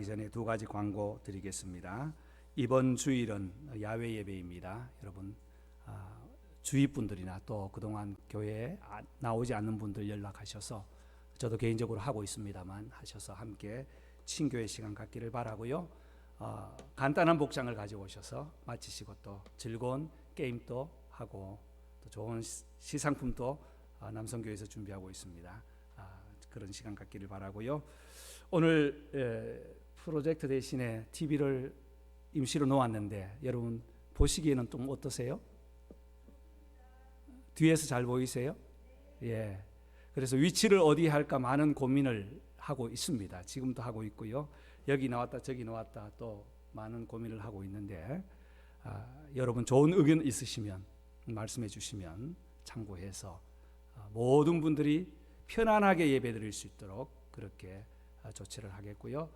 시작하기 전에 두 가지 광고 드리겠습니다. 이번 주일은 야외 예배입니다. 여러분 주위 분들이나 또 그동안 교회에 나오지 않는 분들 연락하셔서, 저도 개인적으로 하고 있습니다만 하셔서 함께 친교회 시간 갖기를 바라고요. 간단한 복장을 가져오셔서 마치시고 또 즐거운 게임도 하고 또 좋은 시상품도 남성교회에서 준비하고 있습니다. 그런 시간 갖기를 바라고요. 오늘 프로젝트 대신에 TV를 임시로 놓았는데 여러분 보시기에는 좀 어떠세요? 뒤에서 잘 보이세요? 예. 그래서 위치를 어디 할까 많은 고민을 하고 있습니다. 지금도 하고 있고요. 여기 나왔다 저기 나왔다 또 많은 고민을 하고 있는데 여러분 좋은 의견 있으시면 말씀해 주시면 참고해서 모든 분들이 편안하게 예배드릴 수 있도록 그렇게 조치를 하겠고요.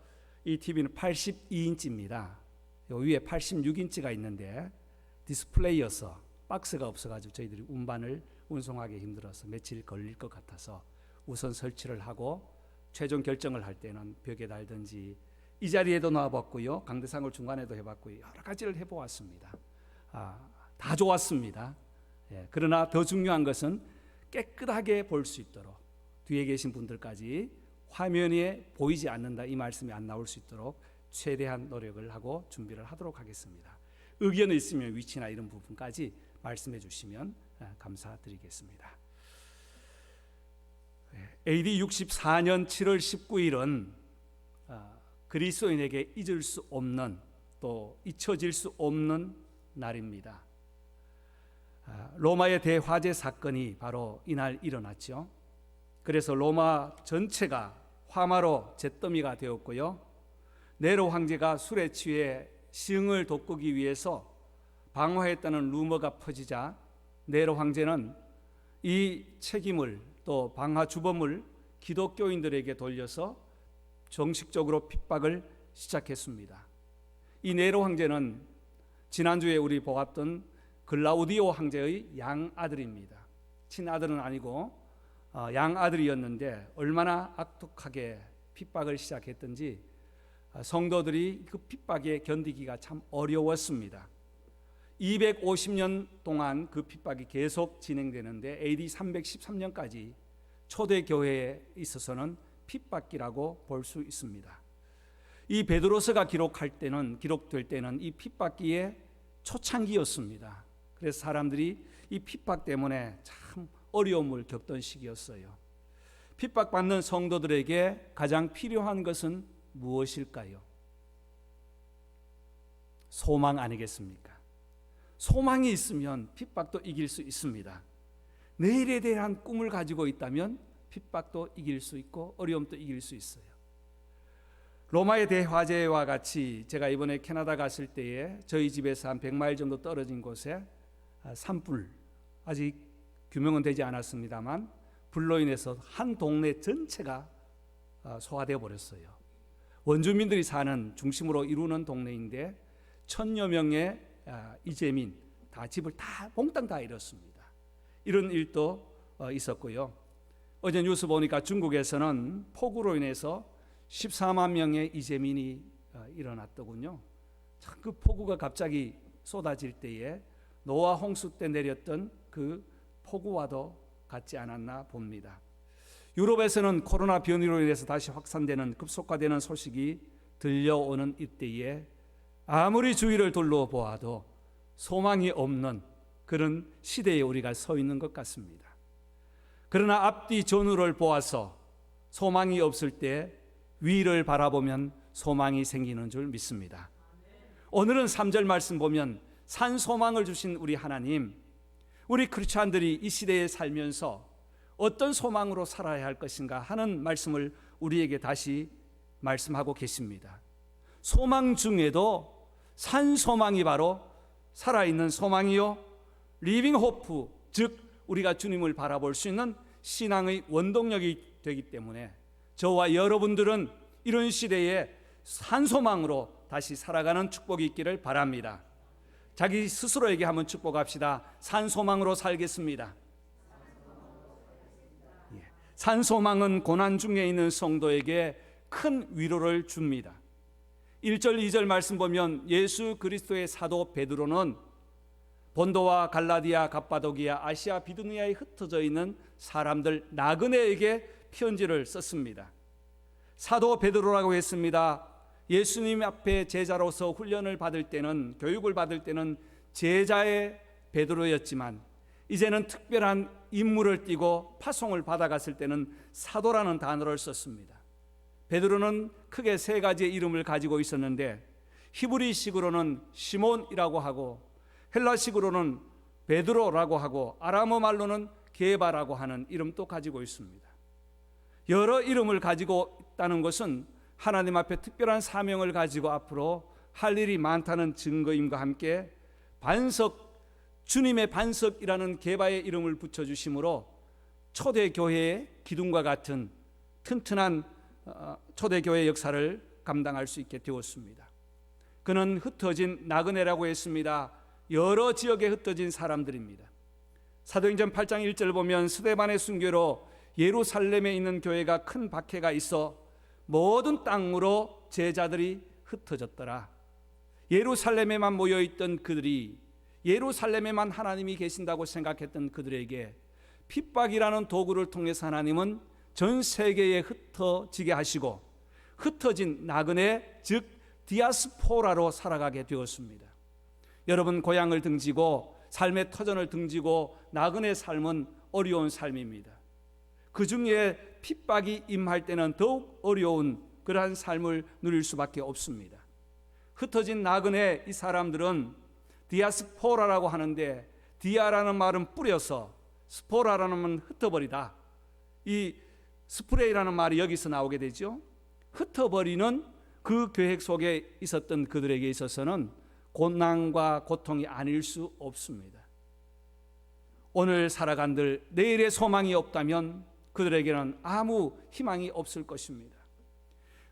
이 TV는 82인치입니다. 요 위에 86인치가 있는데 디스플레이여서 박스가 없어가지고 저희들이 운반을 운송하기 힘들어서 며칠 걸릴 것 같아서 우선 설치를 하고 최종 결정을 할 때는 벽에 달든지 이 자리에도 놔봤고요. 강대상을 중간에도 해봤고요. 여러 가지를 해보았습니다. 다 좋았습니다. 예, 그러나 더 중요한 것은 깨끗하게 볼 수 있도록 뒤에 계신 분들까지 화면에 보이지 않는다 이 말씀이 안 나올 수 있도록 최대한 노력을 하고 준비를 하도록 하겠습니다. 의견이 있으면 위치나 이런 부분까지 말씀해 주시면 감사드리겠습니다. AD 64년 7월 19일은 그리스도인에게 잊을 수 없는 또 잊혀질 수 없는 날입니다. 로마의 대화재 사건이 바로 이날 일어났죠. 그래서 로마 전체가 화마로 잿더미가 되었고요. 네로 황제가 술에 취해 시흥을 돋구기 위해서 방화했다는 루머가 퍼지자 네로 황제는 이 책임을 또 방화 주범을 기독교인들에게 돌려서 정식적으로 핍박을 시작했습니다. 이 네로 황제는 지난주에 우리 보았던 글라우디오 황제의 양아들입니다. 친아들은 아니고 양아들이었는데 얼마나 악독하게 핍박을 시작했던지 성도들이 그 핍박에 견디기가 참 어려웠습니다. 250년 동안 그 핍박이 계속 진행되는데 AD 313년까지 초대교회에 있어서는 핍박기라고 볼 수 있습니다. 이 베드로서가 기록될 때는 이 핍박기의 초창기였습니다. 그래서 사람들이 이 핍박 때문에 참 어려움을 겪던 시기였어요. 핍박받는 성도들에게 가장 필요한 것은 무엇일까요? 소망 아니겠습니까? 소망이 있으면 핍박도 이길 수 있습니다. 내일에 대한 꿈을 가지고 있다면 핍박도 이길 수 있고 어려움도 이길 수 있어요. 로마의 대화재와 같이 제가 이번에 캐나다 갔을 때에 저희 집에서 한 100마일 정도 떨어진 곳에 산불, 아직 규명은 되지 않았습니다만 불로 인해서 한 동네 전체가 소화되어 버렸어요. 원주민들이 사는 중심으로 이루는 동네인데 1000여 명의 이재민 다 집을 다 몽땅 다 잃었습니다. 이런 일도 있었고요. 어제 뉴스 보니까 중국에서는 폭우로 인해서 14만 명의 이재민이 일어났더군요. 참 그 폭우가 갑자기 쏟아질 때에 노아 홍수 때 내렸던 그 폭우와도 같지 않았나 봅니다. 유럽에서는 코로나 변이로 인해서 다시 확산되는 급속화되는 소식이 들려오는 이때에 아무리 주위를 둘러보아도 소망이 없는 그런 시대에 우리가 서 있는 것 같습니다. 그러나 앞뒤 전후를 보아서 소망이 없을 때 위를 바라보면 소망이 생기는 줄 믿습니다. 오늘은 3절 말씀 보면 산 소망을 주신 우리 하나님, 우리 크리스찬들이 이 시대에 살면서 어떤 소망으로 살아야 할 것인가 하는 말씀을 우리에게 다시 말씀하고 계십니다. 소망 중에도 산 소망이 바로 살아있는 소망이요 리빙 호프, 즉 우리가 주님을 바라볼 수 있는 신앙의 원동력이 되기 때문에 저와 여러분들은 이런 시대에 산 소망으로 다시 살아가는 축복이 있기를 바랍니다. 자기 스스로에게 한번 축복합시다. 산 소망으로 살겠습니다. 산 소망은 고난 중에 있는 성도에게 큰 위로를 줍니다. 1절 2절 말씀 보면 예수 그리스도의 사도 베드로는 본도와 갈라디아, 갑바도기아, 아시아 비두니아에 흩어져 있는 사람들 나그네에게 편지를 썼습니다. 사도 베드로라고 했습니다. 예수님 앞에 제자로서 훈련을 받을 때는, 교육을 받을 때는 제자의 베드로였지만 이제는 특별한 임무를 띠고 파송을 받아갔을 때는 사도라는 단어를 썼습니다. 베드로는 크게 세 가지의 이름을 가지고 있었는데 히브리식으로는 시몬이라고 하고 헬라식으로는 베드로라고 하고 아람어 말로는 게바라고 하는 이름도 가지고 있습니다. 여러 이름을 가지고 있다는 것은 하나님 앞에 특별한 사명을 가지고 앞으로 할 일이 많다는 증거임과 함께 주님의 반석이라는 게바의 이름을 붙여주심으로 초대교회의 기둥과 같은 튼튼한 초대교회 역사를 감당할 수 있게 되었습니다. 그는 흩어진 나그네라고 했습니다. 여러 지역에 흩어진 사람들입니다. 사도행전 8장 1절 보면 스데반의 순교로 예루살렘에 있는 교회가 큰 박해가 있어 모든 땅으로 제자들이 흩어졌더라. 예루살렘에만 모여있던 그들이, 예루살렘에만 하나님이 계신다고 생각했던 그들에게 핍박이라는 도구를 통해서 하나님은 전 세계에 흩어지게 하시고 흩어진 나그네, 즉 디아스포라로 살아가게 되었습니다. 여러분, 고향을 등지고 삶의 터전을 등지고 나그네 삶은 어려운 삶입니다. 그 중에 핍박이 임할 때는 더욱 어려운 그러한 삶을 누릴 수밖에 없습니다. 흩어진 나그네 이 사람들은 디아스포라라고 하는데, 디아라는 말은 뿌려서, 스포라라는 말은 흩어버리다. 이 스프레이라는 말이 여기서 나오게 되죠. 흩어버리는 그 계획 속에 있었던 그들에게 있어서는 고난과 고통이 아닐 수 없습니다. 오늘 살아간들 내일의 소망이 없다면 그들에게는 아무 희망이 없을 것입니다.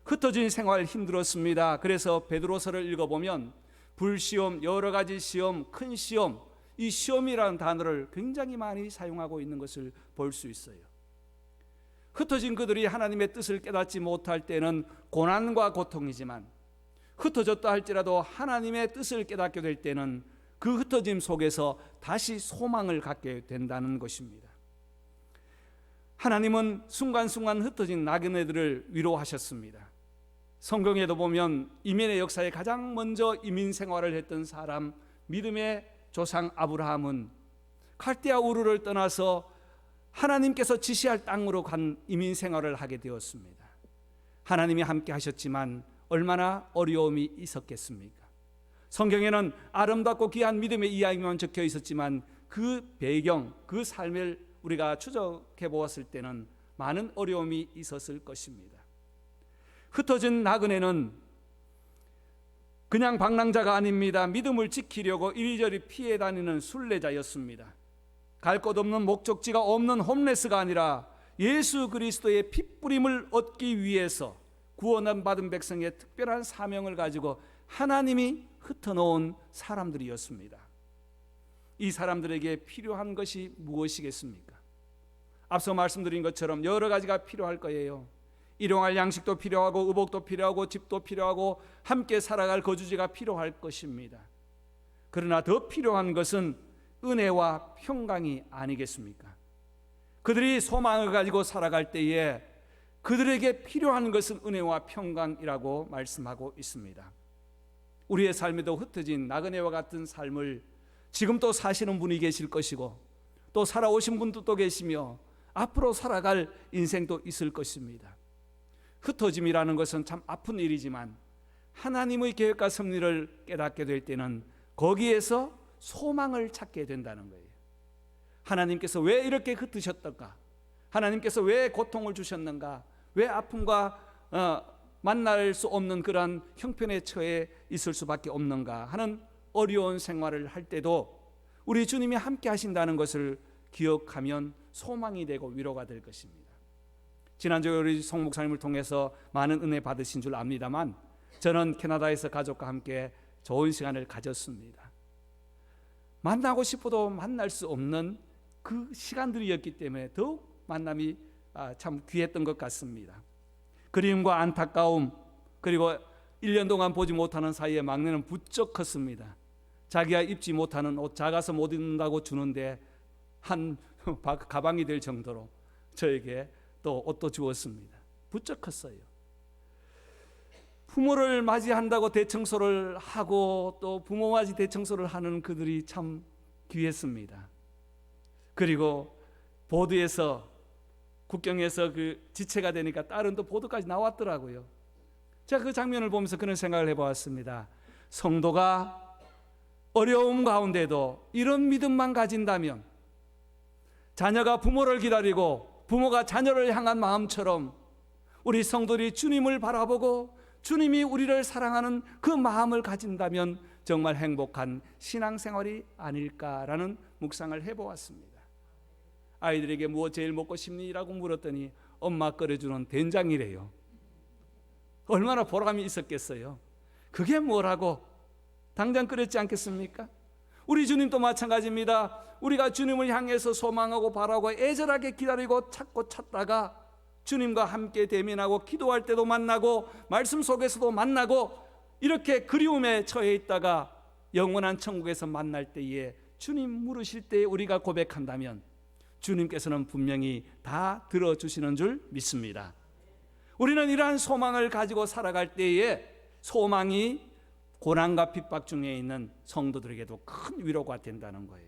흩어진 생활 힘들었습니다. 그래서 베드로서를 읽어보면 불시험, 여러 가지 시험, 큰 시험, 이 시험이라는 단어를 굉장히 많이 사용하고 있는 것을 볼 수 있어요. 흩어진 그들이 하나님의 뜻을 깨닫지 못할 때는 고난과 고통이지만, 흩어졌다 할지라도 하나님의 뜻을 깨닫게 될 때는 그 흩어짐 속에서 다시 소망을 갖게 된다는 것입니다. 하나님은 순간순간 흩어진 나그네들을 위로하셨습니다. 성경에도 보면 이민의 역사에 가장 먼저 이민 생활을 했던 사람, 믿음의 조상 아브라함은 갈대아 우르를 떠나서 하나님께서 지시할 땅으로 간 이민 생활을 하게 되었습니다. 하나님이 함께 하셨지만 얼마나 어려움이 있었겠습니까? 성경에는 아름답고 귀한 믿음의 이야기만 적혀 있었지만 그 배경, 그 삶을 우리가 추적해 보았을 때는 많은 어려움이 있었을 것입니다. 흩어진 나그네는 그냥 방랑자가 아닙니다. 믿음을 지키려고 이리저리 피해 다니는 순례자였습니다. 갈 곳 없는 목적지가 없는 홈레스가 아니라 예수 그리스도의 핏뿌림을 얻기 위해서 구원 받은 백성의 특별한 사명을 가지고 하나님이 흩어놓은 사람들이었습니다. 이 사람들에게 필요한 것이 무엇이겠습니까? 앞서 말씀드린 것처럼 여러 가지가 필요할 거예요. 일용할 양식도 필요하고 의복도 필요하고 집도 필요하고 함께 살아갈 거주지가 필요할 것입니다. 그러나 더 필요한 것은 은혜와 평강이 아니겠습니까? 그들이 소망을 가지고 살아갈 때에 그들에게 필요한 것은 은혜와 평강이라고 말씀하고 있습니다. 우리의 삶에도 흩어진 나그네와 같은 삶을 지금 또 사시는 분이 계실 것이고 또 살아오신 분도 또 계시며 앞으로 살아갈 인생도 있을 것입니다. 흩어짐이라는 것은 참 아픈 일이지만 하나님의 계획과 섭리를 깨닫게 될 때는 거기에서 소망을 찾게 된다는 거예요. 하나님께서 왜 이렇게 흩으셨던가? 하나님께서 왜 고통을 주셨는가? 왜 아픔과 만날 수 없는 그러한 형편에 처해 있을 수밖에 없는가 하는 어려운 생활을 할 때도 우리 주님이 함께 하신다는 것을 기억하면 소망이 되고 위로가 될 것입니다. 지난주에 우리 송 목사님을 통해서 많은 은혜 받으신 줄 압니다만 저는 캐나다에서 가족과 함께 좋은 시간을 가졌습니다. 만나고 싶어도 만날 수 없는 그 시간들이었기 때문에 더욱 만남이 참 귀했던 것 같습니다. 그리움과 안타까움, 그리고 1년 동안 보지 못하는 사이에 막내는 부쩍 컸습니다. 자기가 입지 못하는 옷, 작아서 못 입는다고 주는데 한 가방이 될 정도로 저에게 또 옷도 주었습니다. 부쩍 컸어요. 부모를 맞이한다고 대청소를 하고 또 부모 맞이 대청소를 하는 그들이 참 귀했습니다. 그리고 보드에서 국경에서 그 지체가 되니까 딸은 또 보드까지 나왔더라고요. 제가 그 장면을 보면서 그런 생각을 해보았습니다. 성도가 어려움 가운데도 이런 믿음만 가진다면, 자녀가 부모를 기다리고 부모가 자녀를 향한 마음처럼 우리 성도들이 주님을 바라보고 주님이 우리를 사랑하는 그 마음을 가진다면 정말 행복한 신앙생활이 아닐까라는 묵상을 해보았습니다. 아이들에게 무엇 제일 먹고 싶니?라고 물었더니 엄마 끓여주는 된장이래요. 얼마나 보람이 있었겠어요. 그게 뭐라고 당장 끓였지 않겠습니까? 우리 주님도 마찬가지입니다. 우리가 주님을 향해서 소망하고 바라고 애절하게 기다리고 찾고 찾다가 주님과 함께 대면하고 기도할 때도 만나고 말씀 속에서도 만나고 이렇게 그리움에 처해 있다가 영원한 천국에서 만날 때에 주님 물으실 때에 우리가 고백한다면 주님께서는 분명히 다 들어주시는 줄 믿습니다. 우리는 이러한 소망을 가지고 살아갈 때에 소망이 고난과 핍박 중에 있는 성도들에게도 큰 위로가 된다는 거예요.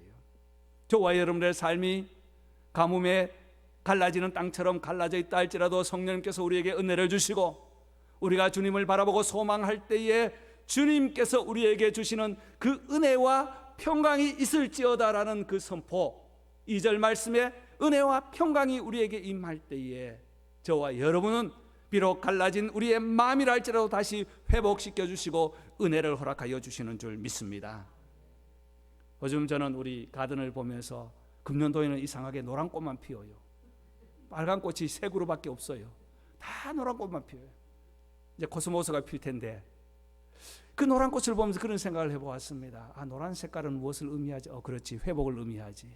저와 여러분의 삶이 가뭄에 갈라지는 땅처럼 갈라져 있다 할지라도 성령님께서 우리에게 은혜를 주시고 우리가 주님을 바라보고 소망할 때에 주님께서 우리에게 주시는 그 은혜와 평강이 있을지어다라는 그 선포, 2절 말씀에 은혜와 평강이 우리에게 임할 때에 저와 여러분은 비록 갈라진 우리의 마음이라 할지라도 다시 회복시켜 주시고 은혜를 허락하여 주시는 줄 믿습니다. 요즘 저는 우리 가든을 보면서 금년도에는 이상하게 노란 꽃만 피어요. 빨간 꽃이 세 그루밖에 없어요. 다 노란 꽃만 피어요. 이제 코스모스가 필 텐데 그 노란 꽃을 보면서 그런 생각을 해보았습니다. 아, 노란 색깔은 무엇을 의미하지? 그렇지, 회복을 의미하지.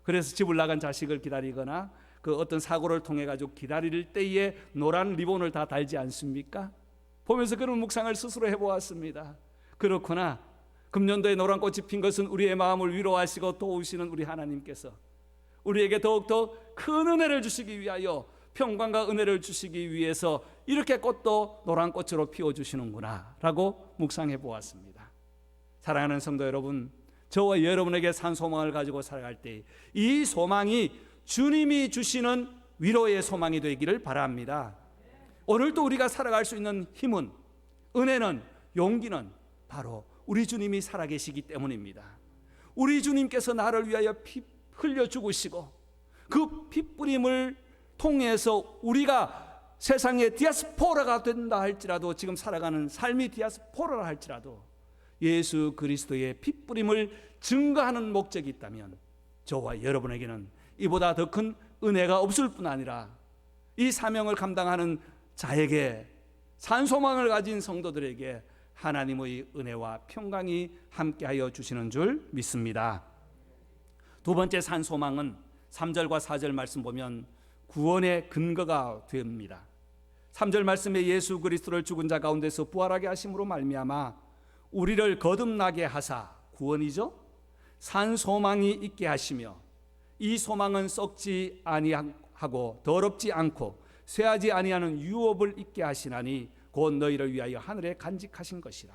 그래서 집을 나간 자식을 기다리거나 그 어떤 사고를 통해 가지고 기다릴 때에 노란 리본을 다 달지 않습니까? 보면서 그런 묵상을 스스로 해보았습니다. 그렇구나. 금년도에 노란 꽃이 핀 것은 우리의 마음을 위로하시고 도우시는 우리 하나님께서 우리에게 더욱더 큰 은혜를 주시기 위하여 평강과 은혜를 주시기 위해서 이렇게 꽃도 노란 꽃으로 피워주시는구나 라고 묵상해 보았습니다. 사랑하는 성도 여러분, 저와 여러분에게 산 소망을 가지고 살아갈 때 이 소망이 주님이 주시는 위로의 소망이 되기를 바랍니다. 오늘도 우리가 살아갈 수 있는 힘은, 은혜는, 용기는 바로 우리 주님이 살아계시기 때문입니다. 우리 주님께서 나를 위하여 피 흘려 죽으시고 그 핏뿌림을 통해서 우리가 세상의 디아스포라가 된다 할지라도, 지금 살아가는 삶이 디아스포라라 할지라도 예수 그리스도의 핏뿌림을 증거하는 목적이 있다면 저와 여러분에게는 이보다 더 큰 은혜가 없을 뿐 아니라 이 사명을 감당하는 자에게, 산소망을 가진 성도들에게 하나님의 은혜와 평강이 함께하여 주시는 줄 믿습니다. 두 번째 산소망은 3절과 4절 말씀 보면 구원의 근거가 됩니다. 3절 말씀에 예수 그리스도를 죽은 자 가운데서 부활하게 하심으로 말미암아 우리를 거듭나게 하사, 구원이죠, 산소망이 있게 하시며 이 소망은 썩지 아니하고 더럽지 않고 쇠하지 아니하는 유업을 있게 하시나니 곧 너희를 위하여 하늘에 간직하신 것이라.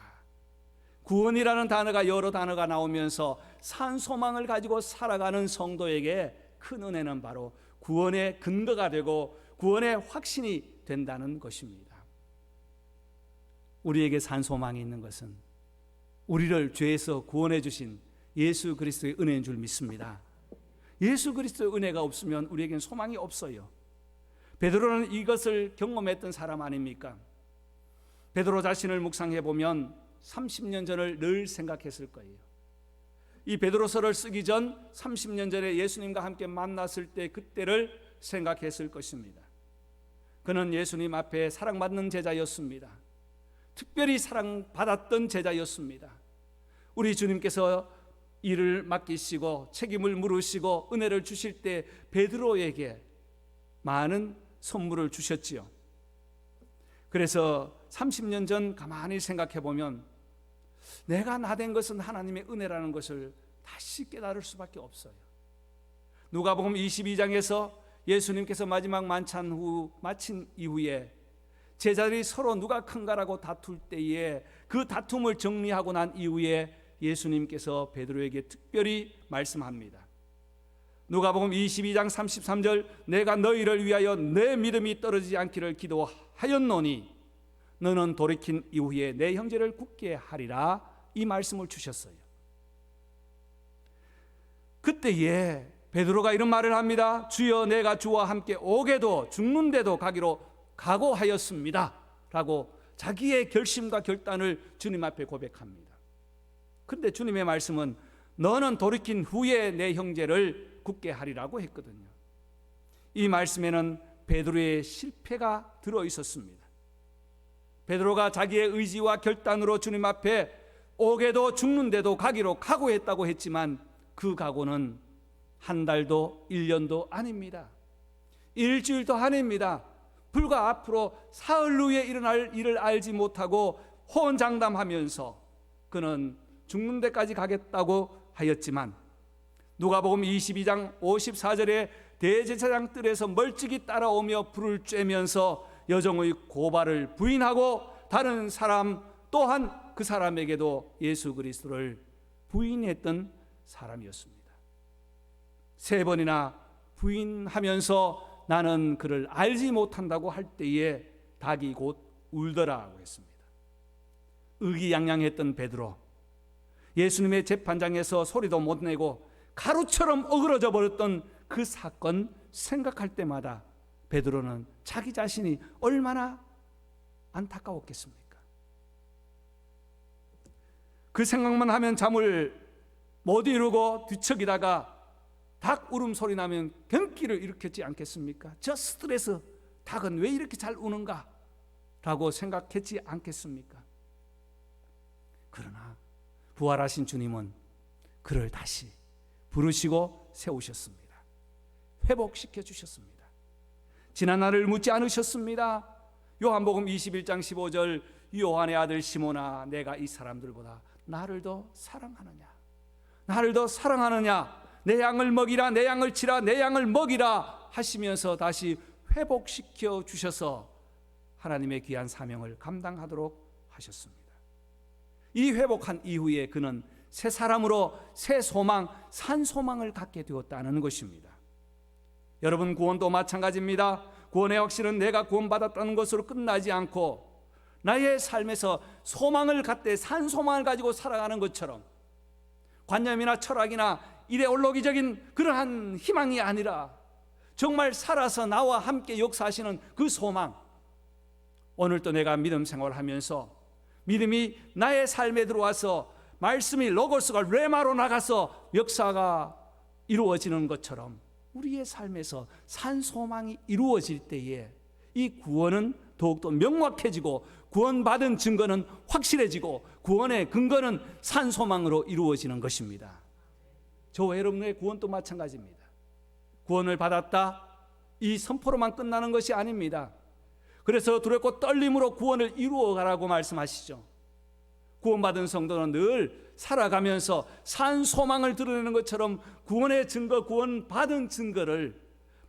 구원이라는 단어가, 여러 단어가 나오면서 산소망을 가지고 살아가는 성도에게 큰 은혜는 바로 구원의 근거가 되고 구원의 확신이 된다는 것입니다. 우리에게 산소망이 있는 것은 우리를 죄에서 구원해 주신 예수 그리스도의 은혜인 줄 믿습니다. 예수 그리스도의 은혜가 없으면 우리에겐 소망이 없어요. 베드로는 이것을 경험했던 사람 아닙니까? 베드로 자신을 묵상해 보면 30년 전을 늘 생각했을 거예요. 이 베드로서를 쓰기 전 30년 전에 예수님과 함께 만났을 때 그때를 생각했을 것입니다. 그는 예수님 앞에 사랑받는 제자였습니다. 특별히 사랑받았던 제자였습니다. 우리 주님께서 일을 맡기시고 책임을 물으시고 은혜를 주실 때 베드로에게 많은 선물을 주셨지요. 그래서 30년 전 가만히 생각해 보면 내가 나된 것은 하나님의 은혜라는 것을 다시 깨달을 수밖에 없어요. 누가복음 22장에서 예수님께서 마지막 만찬 후 마친 이후에 제자들이 서로 누가 큰가라고 다툴 때에 그 다툼을 정리하고 난 이후에 예수님께서 베드로에게 특별히 말씀합니다. 누가복음 22장 33절 내가 너희를 위하여 내 믿음이 떨어지지 않기를 기도하였노니 너는 돌이킨 이후에 내 형제를 굳게 하리라, 이 말씀을 주셨어요. 그때에 베드로가 이런 말을 합니다. 주여 내가 주와 함께 오게도 죽는데도 가기로 각오하였습니다 라고 자기의 결심과 결단을 주님 앞에 고백합니다. 그런데 주님의 말씀은 너는 돌이킨 후에 내 형제를 굳게 하리라고 했거든요. 이 말씀에는 베드로의 실패가 들어있었습니다. 베드로가 자기의 의지와 결단으로 주님 앞에 오게도 죽는데도 가기로 각오했다고 했지만 그 각오는 한 달도 1년도 아닙니다. 일주일도 아닙니다. 불과 앞으로 사흘 후에 일어날 일을 알지 못하고 호언장담하면서 그는 죽는 데까지 가겠다고 하였지만 누가복음 22장 54절에 대제사장 뜰에서 멀찍이 따라오며 불을 쬐면서 여종의 고발을 부인하고 다른 사람 또한 그 사람에게도 예수 그리스도를 부인했던 사람이었습니다. 3번이나 부인하면서 나는 그를 알지 못한다고 할 때에 닭이 곧 울더라고 했습니다. 의기양양했던 베드로, 예수님의 재판장에서 소리도 못 내고 가루처럼 어그러져 버렸던 그 사건 생각할 때마다 베드로는 자기 자신이 얼마나 안타까웠겠습니까? 그 생각만 하면 잠을 못 이루고 뒤척이다가 닭 울음소리 나면 경기를 일으켰지 않겠습니까? 저 스트레스, 닭은 왜 이렇게 잘 우는가? 라고 생각했지 않겠습니까? 그러나 부활하신 주님은 그를 다시 부르시고 세우셨습니다. 회복시켜 주셨습니다. 지난 날을 묻지 않으셨습니다. 요한복음 21장 15절 요한의 아들 시몬아 내가 이 사람들보다 나를 더 사랑하느냐, 나를 더 사랑하느냐, 내 양을 먹이라, 내 양을 치라, 내 양을 먹이라 하시면서 다시 회복시켜 주셔서 하나님의 귀한 사명을 감당하도록 하셨습니다. 이 회복한 이후에 그는 새 사람으로 새 소망, 산 소망을 갖게 되었다는 것입니다. 여러분, 구원도 마찬가지입니다. 구원의 확신은 내가 구원받았다는 것으로 끝나지 않고 나의 삶에서 소망을 갖되 산 소망을 가지고 살아가는 것처럼 관념이나 철학이나 이데올로기적인 그러한 희망이 아니라 정말 살아서 나와 함께 역사하시는 그 소망, 오늘도 내가 믿음 생활을 하면서 믿음이 나의 삶에 들어와서 말씀이 로고스가 레마로 나가서 역사가 이루어지는 것처럼 우리의 삶에서 산 소망이 이루어질 때에 이 구원은 더욱더 명확해지고 구원받은 증거는 확실해지고 구원의 근거는 산 소망으로 이루어지는 것입니다. 저와 여러분의 구원도 마찬가지입니다. 구원을 받았다, 이 선포로만 끝나는 것이 아닙니다. 그래서 두렵고 떨림으로 구원을 이루어가라고 말씀하시죠. 구원받은 성도는 늘 살아가면서 산 소망을 드러내는 것처럼 구원의 증거, 구원받은 증거를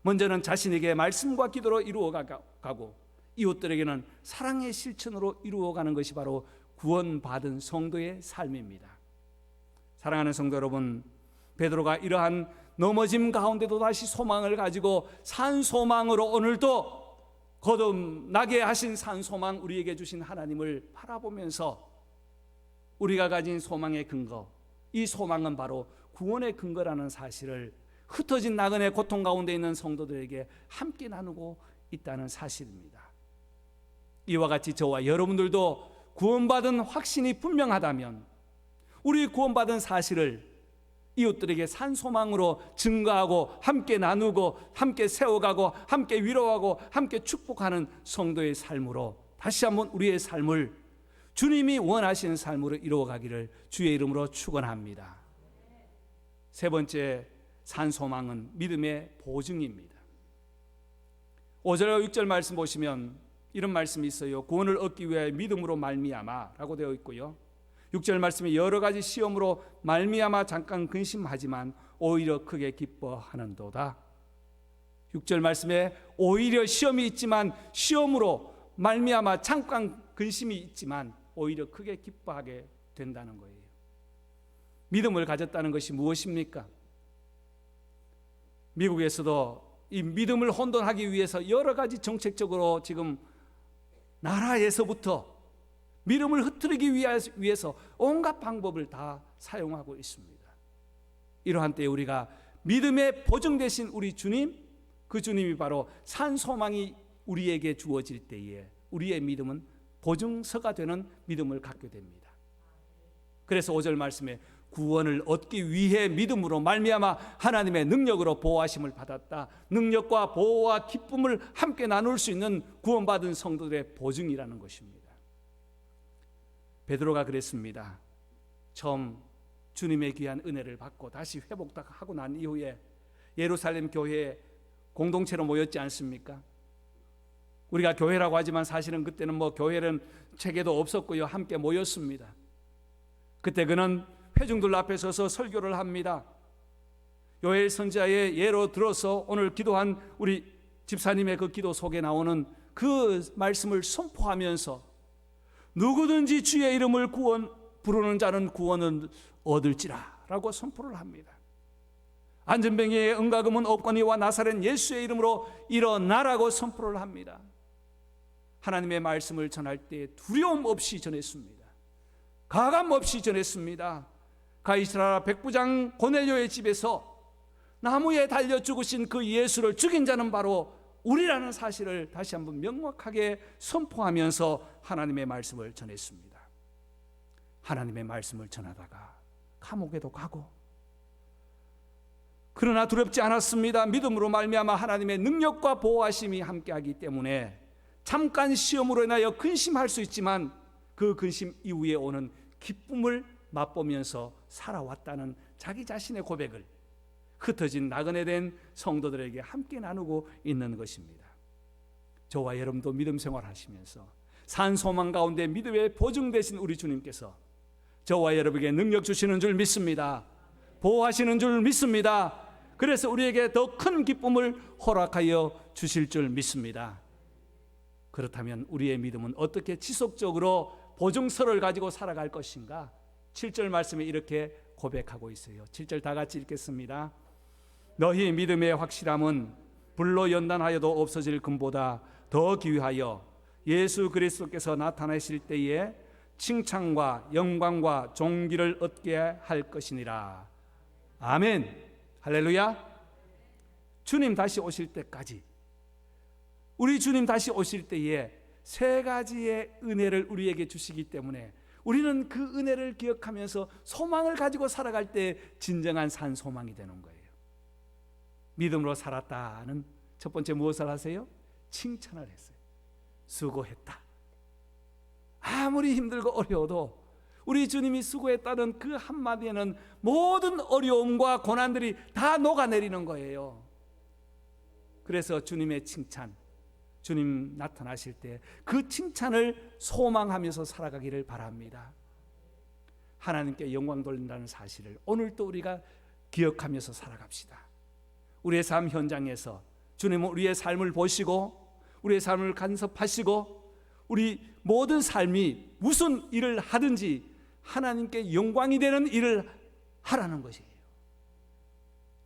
먼저는 자신에게 말씀과 기도로 이루어가고 이웃들에게는 사랑의 실천으로 이루어가는 것이 바로 구원받은 성도의 삶입니다. 사랑하는 성도 여러분, 베드로가 이러한 넘어짐 가운데도 다시 소망을 가지고 산 소망으로 오늘도 거듭나게 하신 산 소망, 우리에게 주신 하나님을 바라보면서 우리가 가진 소망의 근거, 이 소망은 바로 구원의 근거라는 사실을 흩어진 나그네 고통 가운데 있는 성도들에게 함께 나누고 있다는 사실입니다. 이와 같이 저와 여러분들도 구원받은 확신이 분명하다면 우리 구원받은 사실을 이웃들에게 산 소망으로 증거하고 함께 나누고 함께 세워가고 함께 위로하고 함께 축복하는 성도의 삶으로 다시 한번 우리의 삶을 주님이 원하시는 삶으로 이루어가기를 주의 이름으로 축원합니다. 세 번째 산 소망은 믿음의 보증입니다. 5절과 6절 말씀 보시면 이런 말씀이 있어요. 구원을 얻기 위하여 믿음으로 말미암아라고 되어 있고요. 6절 말씀에 여러 가지 시험으로 말미암아 잠깐 근심하지만 오히려 크게 기뻐하는도다. 6절 말씀에 오히려 시험이 있지만 시험으로 말미암아 잠깐 근심이 있지만 오히려 크게 기뻐하게 된다는 거예요. 믿음을 가졌다는 것이 무엇입니까? 미국에서도 이 믿음을 혼돈하기 위해서 여러 가지 정책적으로 지금 나라에서부터 믿음을 흐트리기 위해서 온갖 방법을 다 사용하고 있습니다. 이러한 때에 우리가 믿음의 보증 되신 우리 주님, 그 주님이 바로 산 소망이 우리에게 주어질 때에 우리의 믿음은 보증서가 되는 믿음을 갖게 됩니다. 그래서 5절 말씀에 구원을 얻기 위해 믿음으로 말미암아 하나님의 능력으로 보호하심을 받았다. 능력과 보호와 기쁨을 함께 나눌 수 있는 구원받은 성도들의 보증이라는 것입니다. 베드로가 그랬습니다. 처음 주님의 귀한 은혜를 받고 다시 회복하고 난 이후에 예루살렘 교회에 공동체로 모였지 않습니까? 우리가 교회라고 하지만 사실은 그때는 교회는 체계도 없었고요. 함께 모였습니다. 그때 그는 회중들 앞에 서서 설교를 합니다. 요엘 선지자의 예로 들어서 오늘 기도한 우리 집사님의 그 기도 속에 나오는 그 말씀을 선포하면서 누구든지 주의 이름을 부르는 자는 구원을 얻을지라 라고 선포를 합니다. 안전병의 은가금은 없거니와 나사렛 예수의 이름으로 일어나라고 선포를 합니다. 하나님의 말씀을 전할 때 두려움 없이 전했습니다. 가감 없이 전했습니다. 가이사라 백부장 고넬료의 집에서 나무에 달려 죽으신 그 예수를 죽인 자는 바로 우리라는 사실을 다시 한번 명확하게 선포하면서 하나님의 말씀을 전했습니다. 하나님의 말씀을 전하다가 감옥에도 가고, 그러나 두렵지 않았습니다. 믿음으로 말미암아 하나님의 능력과 보호하심이 함께하기 때문에 잠깐 시험으로 인하여 근심할 수 있지만 그 근심 이후에 오는 기쁨을 맛보면서 살아왔다는 자기 자신의 고백을 흩어진 나그네 된 성도들에게 함께 나누고 있는 것입니다. 저와 여러분도 믿음 생활하시면서 산 소망 가운데 믿음의 보증 되신 우리 주님께서 저와 여러분에게 능력 주시는 줄 믿습니다. 보호하시는 줄 믿습니다. 그래서 우리에게 더 큰 기쁨을 허락하여 주실 줄 믿습니다. 그렇다면 우리의 믿음은 어떻게 지속적으로 보증서를 가지고 살아갈 것인가? 7절 말씀에 이렇게 고백하고 있어요. 7절 다 같이 읽겠습니다. 너희 믿음의 확실함은 불로 연단하여도 없어질 금보다 더 귀하여 예수 그리스도께서 나타나실 때에 칭찬과 영광과 존귀를 얻게 할 것이니라. 아멘. 할렐루야. 주님 다시 오실 때까지, 우리 주님 다시 오실 때에 세 가지의 은혜를 우리에게 주시기 때문에 우리는 그 은혜를 기억하면서 소망을 가지고 살아갈 때 진정한 산 소망이 되는 거예요. 믿음으로 살았다는 첫 번째 무엇을 하세요? 칭찬을 했어요. 수고했다. 아무리 힘들고 어려워도 우리 주님이 수고했다는 그 한마디에는 모든 어려움과 고난들이 다 녹아내리는 거예요. 그래서 주님의 칭찬, 주님 나타나실 때 그 칭찬을 소망하면서 살아가기를 바랍니다. 하나님께 영광 돌린다는 사실을 오늘 또 우리가 기억하면서 살아갑시다. 우리의 삶 현장에서 주님은 우리의 삶을 보시고 우리의 삶을 간섭하시고 우리 모든 삶이 무슨 일을 하든지 하나님께 영광이 되는 일을 하라는 것이에요.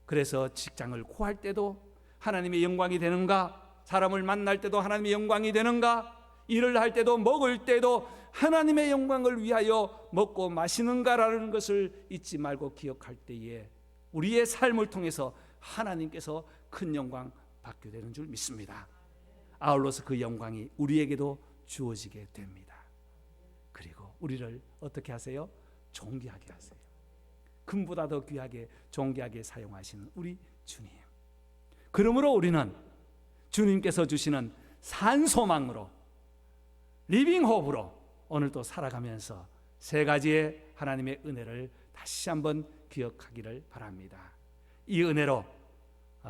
그래서 직장을 구할 때도 하나님의 영광이 되는가? 사람을 만날 때도 하나님의 영광이 되는가? 일을 할 때도 먹을 때도 하나님의 영광을 위하여 먹고 마시는가라는 것을 잊지 말고 기억할 때에 우리의 삶을 통해서 하나님께서 큰 영광 받게 되는 줄 믿습니다. 아울러서 그 영광이 우리에게도 주어지게 됩니다. 그리고 우리를 어떻게 하세요? 존귀하게 하세요. 금보다 더 귀하게 존귀하게 사용하시는 우리 주님. 그러므로 우리는 주님께서 주시는 산소망으로 리빙 홉으로 오늘도 살아가면서 세 가지의 하나님의 은혜를 다시 한번 기억하기를 바랍니다. 이 은혜로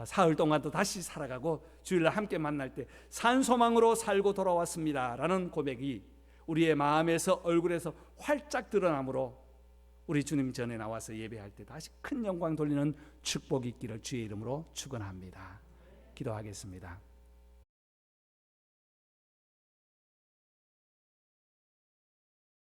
사흘 동안도 다시 살아가고 주일날 함께 만날 때 산소망으로 살고 돌아왔습니다 라는 고백이 우리의 마음에서 얼굴에서 활짝 드러나므로 우리 주님 전에 나와서 예배할 때 다시 큰 영광 돌리는 축복이 있기를 주의 이름으로 축원합니다. 기도하겠습니다.